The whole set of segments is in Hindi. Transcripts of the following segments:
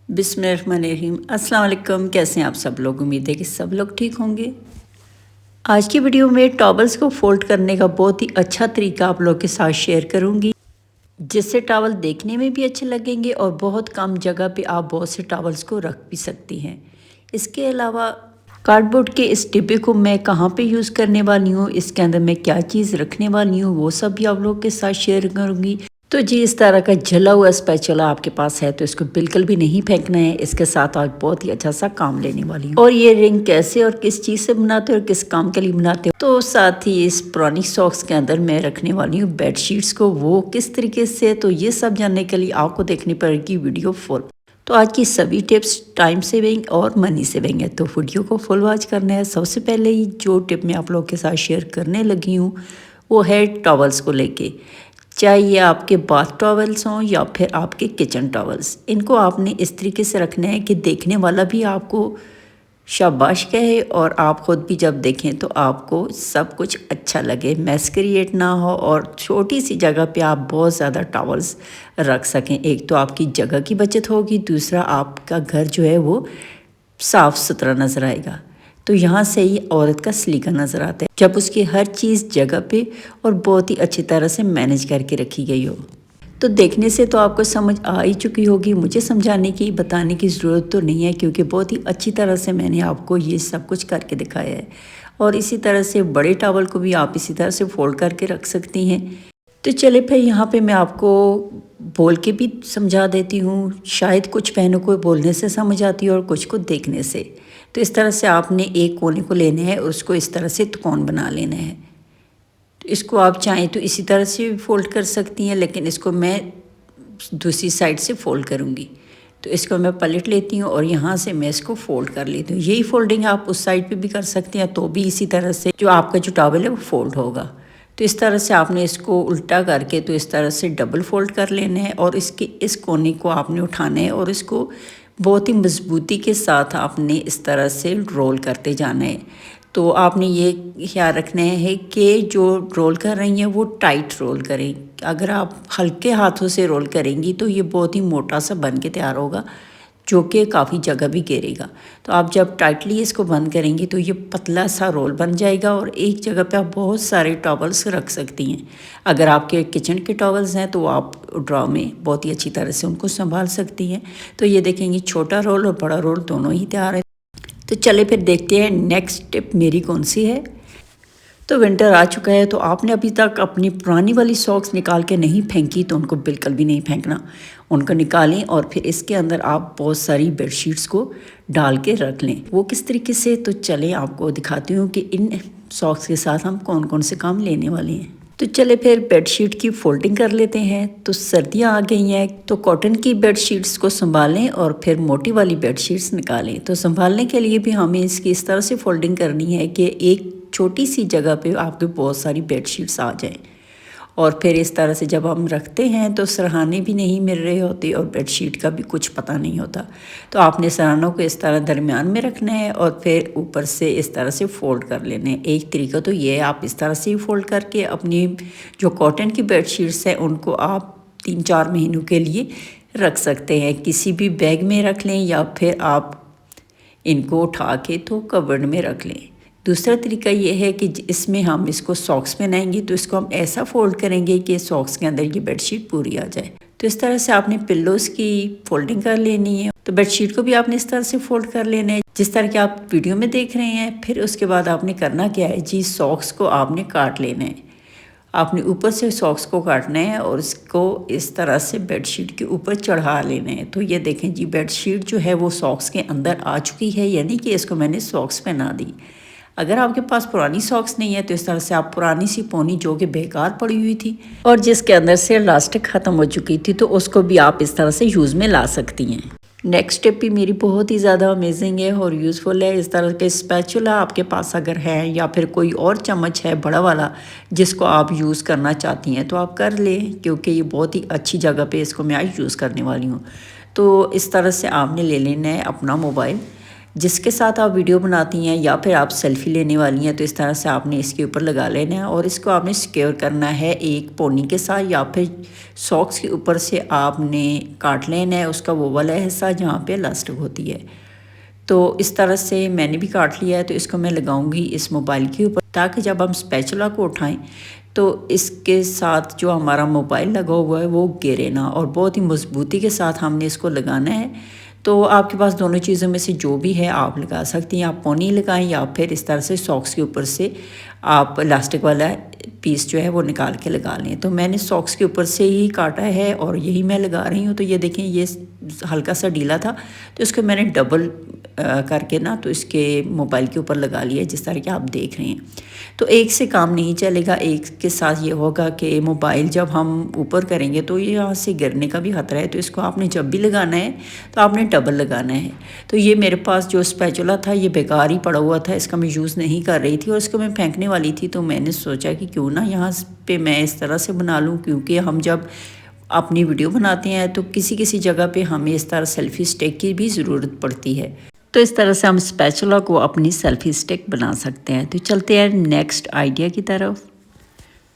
बिस्मिल्लाहिर्रहमानिर्रहीम। अस्सलाम वालेकुम। कैसे हैं आप सब लोग? उम्मीद है कि सब लोग ठीक होंगे। आज की वीडियो में टॉवल्स को फोल्ड करने का बहुत ही अच्छा तरीका आप लोगों के साथ शेयर करूंगी, जिससे टॉवल देखने में भी अच्छे लगेंगे और बहुत कम जगह पे आप बहुत से टॉवल्स को रख भी सकती हैं। इसके अलावा कार्डबोर्ड के इस डिब्बे को मैं कहाँ पे यूज़ करने वाली हूँ, इसके अंदर मैं क्या चीज़ रखने वाली हूँ, वो सब भी आप लोगों के साथ शेयर करूँगी। तो जी, इस तरह का जला हुआ स्पैचुला आपके पास है तो इसको बिल्कुल भी नहीं फेंकना है। इसके साथ आज बहुत ही अच्छा सा काम लेने वाली हूँ। और ये रिंग कैसे और किस चीज़ से बनाते हो और किस काम के लिए बनाते हो, तो साथ ही इस पुरानी सॉक्स के अंदर मैं रखने वाली हूँ बेड शीट्स को, वो किस तरीके से, तो ये सब जानने के लिए आपको देखनी पड़ेगी वीडियो फुल। तो आज की सभी टिप्स टाइम सेविंग और मनी सेविंग है, तो वीडियो को फुल वॉच करना है। सबसे पहले ही जो टिप मैं आप लोगों के साथ शेयर करने लगी हूँ वो है टॉवल्स को लेके। चाहे ये आपके बाथ टॉवल्स हों या फिर आपके किचन टॉवल्स, इनको आपने इस तरीके से रखना है कि देखने वाला भी आपको शाबाश कहे और आप ख़ुद भी जब देखें तो आपको सब कुछ अच्छा लगे, मैस क्रिएट ना हो और छोटी सी जगह पे आप बहुत ज़्यादा टॉवल्स रख सकें। एक तो आपकी जगह की बचत होगी, दूसरा आपका घर जो है वो साफ़ सुथरा नज़र आएगा। तो यहाँ से ही औरत का सलीका नज़र आता है जब उसकी हर चीज़ जगह पे और बहुत ही अच्छी तरह से मैनेज करके रखी गई हो। तो देखने से तो आपको समझ आ ही चुकी होगी, मुझे समझाने की बताने की ज़रूरत तो नहीं है, क्योंकि बहुत ही अच्छी तरह से मैंने आपको ये सब कुछ करके दिखाया है। और इसी तरह से बड़े टॉवल को भी आप इसी तरह से फोल्ड करके रख सकती हैं। तो चले फिर यहाँ पे मैं आपको बोल के भी समझा देती हूँ। शायद कुछ बहनों को बोलने से समझ आती है और कुछ को देखने से। तो इस तरह से आपने एक कोने को लेना है, उसको इस तरह से त्रिकोण बना लेना है। तो इसको आप चाहें तो इसी तरह से भी फोल्ड कर सकती हैं, लेकिन इसको मैं दूसरी साइड से फोल्ड करूँगी। तो इसको मैं पलट लेती हूँ और यहाँ से मैं इसको फोल्ड कर लेती हूँ। यही फोल्डिंग आप उस साइड पे भी कर सकते हैं, तो भी इसी तरह से जो आपका जो टॉवल है वो फोल्ड होगा। तो इस तरह से आपने इसको उल्टा करके तो इस तरह से डबल फोल्ड कर लेना है और इसके इस कोने को आपने उठाना है और इसको बहुत ही मजबूती के साथ आपने इस तरह से रोल करते जाना है। तो आपने ये ख्याल रखना है कि जो रोल कर रही हैं वो टाइट रोल करें। अगर आप हल्के हाथों से रोल करेंगी तो ये बहुत ही मोटा सा बन के तैयार होगा, जो कि काफ़ी जगह भी घेरेगा। तो आप जब टाइटली इसको बंद करेंगी तो ये पतला सा रोल बन जाएगा और एक जगह पे आप बहुत सारे टॉवल्स रख सकती हैं। अगर आपके किचन के टॉवल्स हैं तो आप ड्रॉ में बहुत ही अच्छी तरह से उनको संभाल सकती हैं। तो ये देखेंगी छोटा रोल और बड़ा रोल दोनों ही तैयार है। तो चले फिर देखते हैं नेक्स्ट टिप मेरी कौन सी है। तो विंटर आ चुका है, तो आपने अभी तक अपनी पुरानी वाली सॉक्स निकाल के नहीं फेंकी तो उनको बिल्कुल भी नहीं फेंकना। उनको निकालें और फिर इसके अंदर आप बहुत सारी बेडशीट्स को डाल के रख लें। वो किस तरीके से, तो चलें आपको दिखाती हूँ कि इन सॉक्स के साथ हम कौन कौन से काम लेने वाले हैं। तो चले फिर बेडशीट की फोल्डिंग कर लेते हैं। तो सर्दियाँ आ गई हैं, तो कॉटन की बेडशीट्स को संभालें और फिर मोटी वाली बेडशीट्स निकालें। तो संभालने के लिए भी हमें इसकी इस तरह से फोल्डिंग करनी है कि एक छोटी सी जगह पे आपके बहुत सारी बेडशीट्स आ जाएं। और फिर इस तरह से जब हम रखते हैं तो सरहाने भी नहीं मिल रहे होते और बेडशीट का भी कुछ पता नहीं होता। तो आपने सरहानों को इस तरह दरमियान में रखना है और फिर ऊपर से इस तरह से फ़ोल्ड कर लेने हैं। एक तरीका तो ये है, आप इस तरह से ही फ़ोल्ड करके अपनी जो कॉटन की बेडशीट्स हैं उनको आप 3-4 महीनों के लिए रख सकते हैं। किसी भी बैग में रख लें या फिर आप इनको उठा के तो कबर्ड में रख लें। दूसरा तरीका ये है कि इसमें हम इसको सॉक्स पहनाएंगे तो इसको हम ऐसा फोल्ड करेंगे कि सॉक्स के अंदर ये बेडशीट पूरी आ जाए। तो इस तरह से आपने पिल्लोज़ की फोल्डिंग कर लेनी है। तो बेडशीट को भी आपने इस तरह से फोल्ड कर लेना है जिस तरह के आप वीडियो में देख रहे हैं। फिर उसके बाद आपने करना क्या है जी, सॉक्स को आपने काट लेना है। आपने ऊपर से सॉक्स को काटना है और इसको इस तरह से बेडशीट के ऊपर चढ़ा लेना है। तो ये देखें जी, बेडशीट जो है वो सॉक्स के अंदर आ चुकी है, यानी कि इसको मैंने सॉक्स पहना दी। अगर आपके पास पुरानी सॉक्स नहीं है तो इस तरह से आप पुरानी सी पोनी जो कि बेकार पड़ी हुई थी और जिसके अंदर से इलास्टिक ख़त्म हो चुकी थी, तो उसको भी आप इस तरह से यूज़ में ला सकती हैं। नेक्स्ट टिप भी मेरी बहुत ही ज़्यादा अमेजिंग है और यूज़फुल है। इस तरह के स्पैचुला आपके पास अगर है या फिर कोई और चम्मच है बड़ा वाला जिसको आप यूज़ करना चाहती हैं तो आप कर लें, क्योंकि ये बहुत ही अच्छी जगह पे इसको मैं आज यूज़ करने वाली हूँ। तो इस तरह से आपने ले लेना है अपना मोबाइल, जिसके साथ आप वीडियो बनाती हैं या फिर आप सेल्फी लेने वाली हैं, तो इस तरह से आपने इसके ऊपर लगा लेना है और इसको आपने सिक्योर करना है एक पोनी के साथ, या फिर सॉक्स के ऊपर से आपने काट लेना है उसका वो वाला हिस्सा जहाँ पे इलास्टिक होती है। तो इस तरह से मैंने भी काट लिया है। तो इसको मैं लगाऊंगी इस मोबाइल के ऊपर, ताकि जब हम स्पैचुला को उठाएं तो इसके साथ जो हमारा मोबाइल लगा हुआ है वो गिरे ना, और बहुत ही मजबूती के साथ हमने इसको लगाना है। तो आपके पास दोनों चीज़ों में से जो भी है आप लगा सकती हैं, आप पोनी लगाएं या फिर इस तरह से सॉक्स के ऊपर से आप इलास्टिक वाला पीस जो है वो निकाल के लगा लें। तो मैंने सॉक्स के ऊपर से ही काटा है और यही मैं लगा रही हूँ। तो ये देखें, ये हल्का सा ढीला था तो इसको मैंने डबल करके ना तो इसके मोबाइल के ऊपर लगा लिया, जिस तरह कि आप देख रहे हैं। तो एक से काम नहीं चलेगा, एक के साथ ये होगा कि मोबाइल जब हम ऊपर करेंगे तो ये यहाँ से गिरने का भी खतरा है। तो इसको आपने जब भी लगाना है तो आपने डबल लगाना है। तो ये मेरे पास जो स्पैचुला था ये बेकार ही पड़ा हुआ था, इसका मैं यूज़ नहीं कर रही थी और इसको मैं फेंकने वाली थी। तो मैंने सोचा कि क्यों ना यहाँ पे मैं इस तरह से बना लूँ, क्योंकि हम जब अपनी वीडियो बनाते हैं तो किसी किसी जगह पे हमें इस तरह सेल्फी स्टिक की भी ज़रूरत पड़ती है। तो इस तरह से हम स्पैचुला को अपनी सेल्फी स्टिक बना सकते हैं। तो चलते हैं नेक्स्ट आइडिया की तरफ।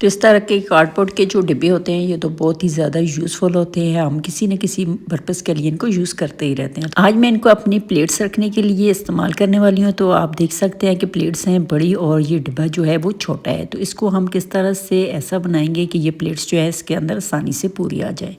तो इस तरह के कार्डबोर्ड के जो डिब्बे होते हैं ये तो बहुत ही ज़्यादा यूज़फुल होते हैं, हम किसी न किसी पर्पज़ के लिए इनको यूज़ करते ही रहते हैं। आज मैं इनको अपनी प्लेट्स रखने के लिए इस्तेमाल करने वाली हूँ। तो आप देख सकते हैं कि प्लेट्स हैं बड़ी और ये डिब्बा जो है वो छोटा है। तो इसको हम किस तरह से ऐसा बनाएंगे कि ये प्लेट्स जो है इसके अंदर आसानी से पूरी आ जाए।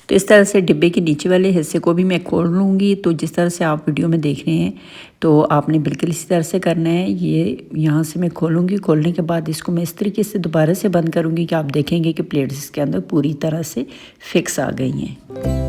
तो इस तरह से डिब्बे के नीचे वाले हिस्से को भी मैं खोल लूँगी। तो जिस तरह से आप वीडियो में देख रहे हैं तो आपने बिल्कुल इसी तरह से करना है। ये यहाँ से मैं खोलूँगी, खोलने के बाद इसको मैं इस तरीके से दोबारा से बंद करूँगी कि आप देखेंगे कि प्लेट्स इसके अंदर पूरी तरह से फिक्स आ गई हैं।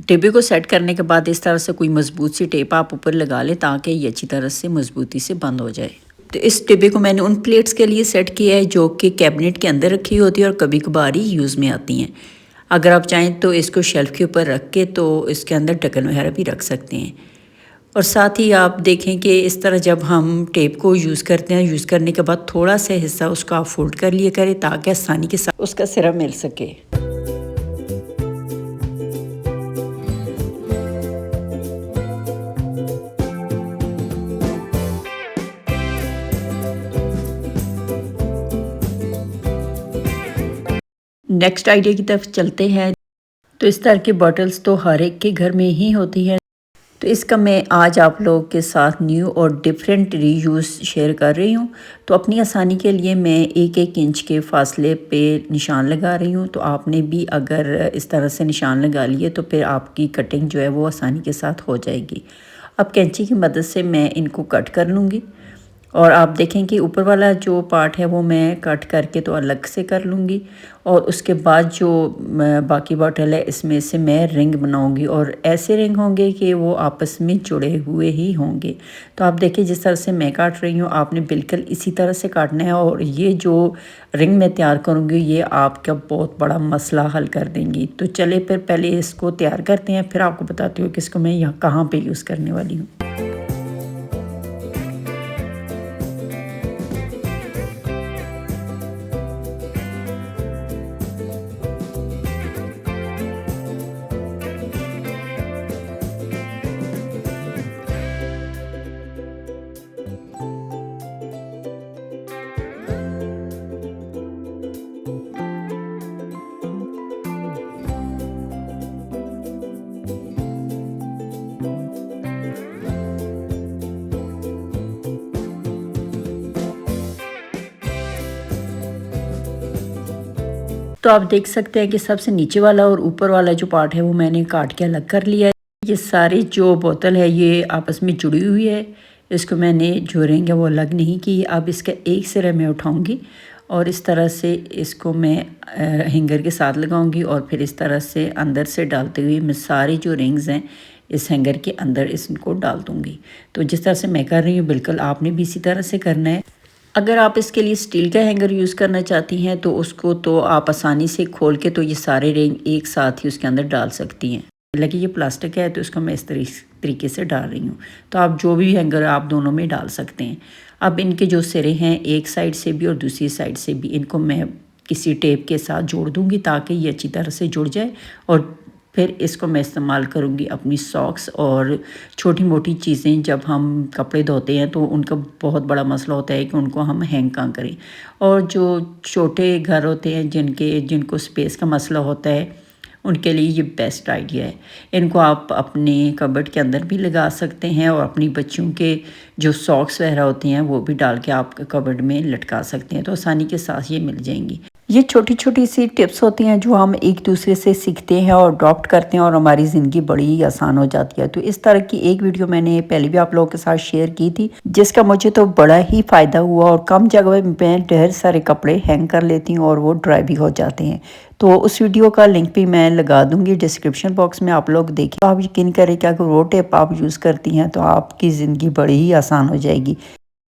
डिब्बे को सेट करने के बाद इस तरह से कोई मजबूत सी टेप आप ऊपर लगा लें ताकि ये अच्छी तरह से मजबूती से बंद हो जाए। तो इस डिब्बे को मैंने उन प्लेट्स के लिए सेट किया है जो कि कैबिनेट के अंदर रखी होती है और कभी कभार ही यूज़ में आती हैं। अगर आप चाहें तो इसको शेल्फ़ के ऊपर रख के तो इसके अंदर ढक्कन वगैरह भी रख सकते हैं। और साथ ही आप देखें कि इस तरह जब हम टेप को यूज़ करते हैं, यूज़ करने के बाद थोड़ा सा हिस्सा उसका आप फोल्ड कर लिया करें ताकि आसानी के साथ उसका सिरा मिल सके। नेक्स्ट आइडिया की तरफ चलते हैं। तो इस तरह की बॉटल्स तो हर एक के घर में ही होती है। तो इसका मैं आज आप लोगों के साथ न्यू और डिफरेंट रीयूज़ शेयर कर रही हूँ। तो अपनी आसानी के लिए मैं 1-1 इंच के फासले पे निशान लगा रही हूँ। तो आपने भी अगर इस तरह से निशान लगा लिए तो फिर आपकी कटिंग जो है वो आसानी के साथ हो जाएगी। अब कैंची की मदद से मैं इनको कट कर लूँगी और आप देखें कि ऊपर वाला जो पार्ट है वो मैं कट करके तो अलग से कर लूँगी और उसके बाद जो बाकी बॉटल है इसमें से मैं रिंग बनाऊँगी और ऐसे रिंग होंगे कि वो आपस में जुड़े हुए ही होंगे। तो आप देखिए जिस तरह से मैं काट रही हूँ आपने बिल्कुल इसी तरह से काटना है और ये जो रिंग मैं तैयार करूँगी ये आपका बहुत बड़ा मसला हल कर देंगी। तो चले फिर पहले इसको तैयार करते हैं, फिर आपको बताती हूँ कि इसको मैं यहाँ कहाँ पर यूज़ करने वाली हूँ। तो आप देख सकते हैं कि सबसे नीचे वाला और ऊपर वाला जो पार्ट है वो मैंने काट के अलग कर लिया है। ये सारी जो बोतल है ये आपस में जुड़ी हुई है, इसको मैंने जो रिंग है वो अलग नहीं की। अब इसका एक सिरा मैं उठाऊंगी और इस तरह से इसको मैं हैंगर के साथ लगाऊंगी और फिर इस तरह से अंदर से डालते हुए मैं सारी जो रिंग्स हैं इस हैंगर के अंदर इसको डाल दूंगी। तो जिस तरह से मैं कर रही हूँ बिल्कुल आपने भी इसी तरह से करना है। अगर आप इसके लिए स्टील का हैंगर यूज़ करना चाहती हैं तो उसको तो आप आसानी से खोल के तो ये सारे रिंग एक साथ ही उसके अंदर डाल सकती हैं। हालांकि ये प्लास्टिक है तो इसको मैं इस तरीके से डाल रही हूँ। तो आप जो भी हैंगर आप दोनों में डाल सकते हैं। अब इनके जो सिरे हैं एक साइड से भी और दूसरी साइड से भी इनको मैं किसी टेप के साथ जोड़ दूँगी ताकि ये अच्छी तरह से जुड़ जाए और फिर इसको मैं इस्तेमाल करूँगी अपनी सॉक्स और छोटी मोटी चीज़ें। जब हम कपड़े धोते हैं तो उनका बहुत बड़ा मसला होता है कि उनको हम हैंग कहाँ करें। और जो छोटे घर होते हैं जिनको स्पेस का मसला होता है उनके लिए ये बेस्ट आइडिया है। इनको आप अपने कबर्ड के अंदर भी लगा सकते हैं और अपनी बच्चियों के जो सॉक्स वगैरह होती हैं वो भी डाल के आप कबर्ड में लटका सकते हैं तो आसानी के साथ ये मिल जाएंगी। ये छोटी छोटी सी टिप्स होती हैं जो हम एक दूसरे से सीखते हैं और अडॉप्ट करते हैं और हमारी ज़िंदगी बड़ी ही आसान हो जाती है। तो इस तरह की एक वीडियो मैंने पहले भी आप लोगों के साथ शेयर की थी जिसका मुझे तो बड़ा ही फ़ायदा हुआ और कम जगह में मैं ढेर सारे कपड़े हैंग कर लेती हूँ और वो ड्राई भी हो जाते हैं। तो उस वीडियो का लिंक भी मैं लगा दूंगी डिस्क्रिप्शन बॉक्स में, आप लोग देखिए। तो आप यकीन करें कि अगर वो टिप आप यूज़ करती हैं तो आपकी ज़िंदगी बड़ी ही आसान हो जाएगी।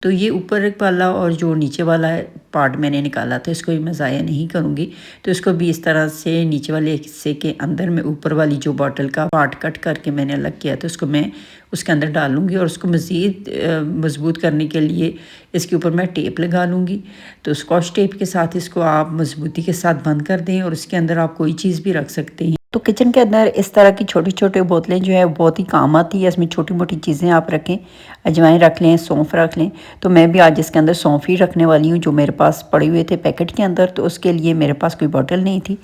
तो ये ऊपर वाला और जो नीचे वाला पार्ट मैंने निकाला था इसको भी मैं ज़ाया नहीं करूँगी। तो इसको भी इस तरह से नीचे वाले हिस्से के अंदर में ऊपर वाली जो बॉटल का पार्ट कट करके मैंने अलग किया तो उसको मैं उसके अंदर डालूँगी और उसको मज़ीद मज़बूत करने के लिए इसके ऊपर मैं टेप लगा लूँगी। तो स्कॉच टेप के साथ इसको आप मज़बूती के साथ बंद कर दें और इसके अंदर आप कोई चीज़ भी रख सकते हैं। तो किचन के अंदर इस तरह की छोटी छोटी बोतलें जो है बहुत ही काम आती है। इसमें छोटी मोटी चीज़ें आप रखें, अजवाइन रख लें, सौंफ रख लें। तो मैं भी आज इसके अंदर सौंफ ही रखने वाली हूँ जो मेरे पास पड़े हुए थे पैकेट के अंदर। तो उसके लिए मेरे पास कोई बोतल नहीं थी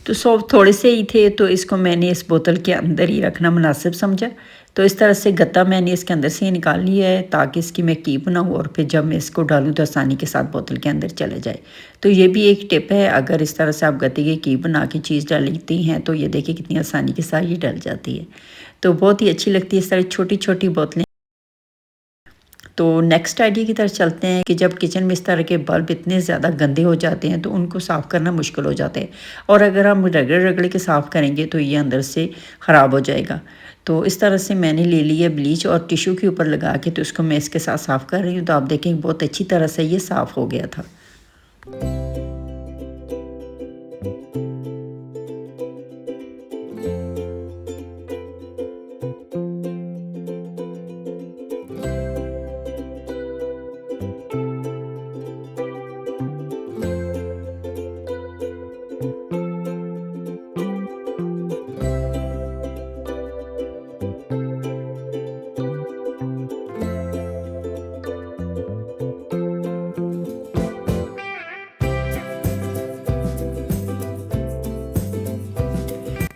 तो सौंफ थोड़े से ही थे तो इसको मैंने इस बोतल के अंदर ही रखना मुनासिब समझा। तो इस तरह से गत्ता मैंने इसके अंदर से निकाल लिया है ताकि इसकी मैं कीप बनाऊँ और फिर जब मैं इसको डालूँ तो आसानी के साथ बोतल के अंदर चले जाए। तो ये भी एक टिप है, अगर इस तरह से आप गत्ते की कीप बना के चीज़ डाल लेती हैं तो ये देखिए कितनी आसानी के साथ ये डल जाती है। तो बहुत ही अच्छी लगती है इस तरह छोटी छोटी बोतलें। तो नेक्स्ट आइडिया की तरफ चलते हैं कि जब किचन में इस तरह के बल्ब इतने ज़्यादा गंदे हो जाते हैं तो उनको साफ़ करना मुश्किल हो जाता है और अगर हम रगड़ रगड़ के साफ़ करेंगे तो ये अंदर से ख़राब हो जाएगा। तो इस तरह से मैंने ले लिया ब्लीच और टिश्यू के ऊपर लगा के तो इसको मैं इसके साथ साफ़ कर रही हूँ। तो आप देखें बहुत अच्छी तरह से ये साफ़ हो गया था।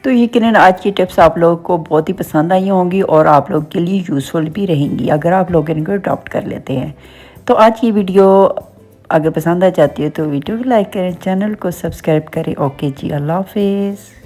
तो यकीनन आज की टिप्स आप लोगों को बहुत ही पसंद आई होंगी और आप लोगों के लिए यूज़फुल भी रहेंगी अगर आप लोग इनको अडॉप्ट कर लेते हैं। तो आज की वीडियो अगर पसंद आ जाती है तो वीडियो को लाइक करें, चैनल को सब्सक्राइब करें। ओके जी, अल्लाह हाफिज़।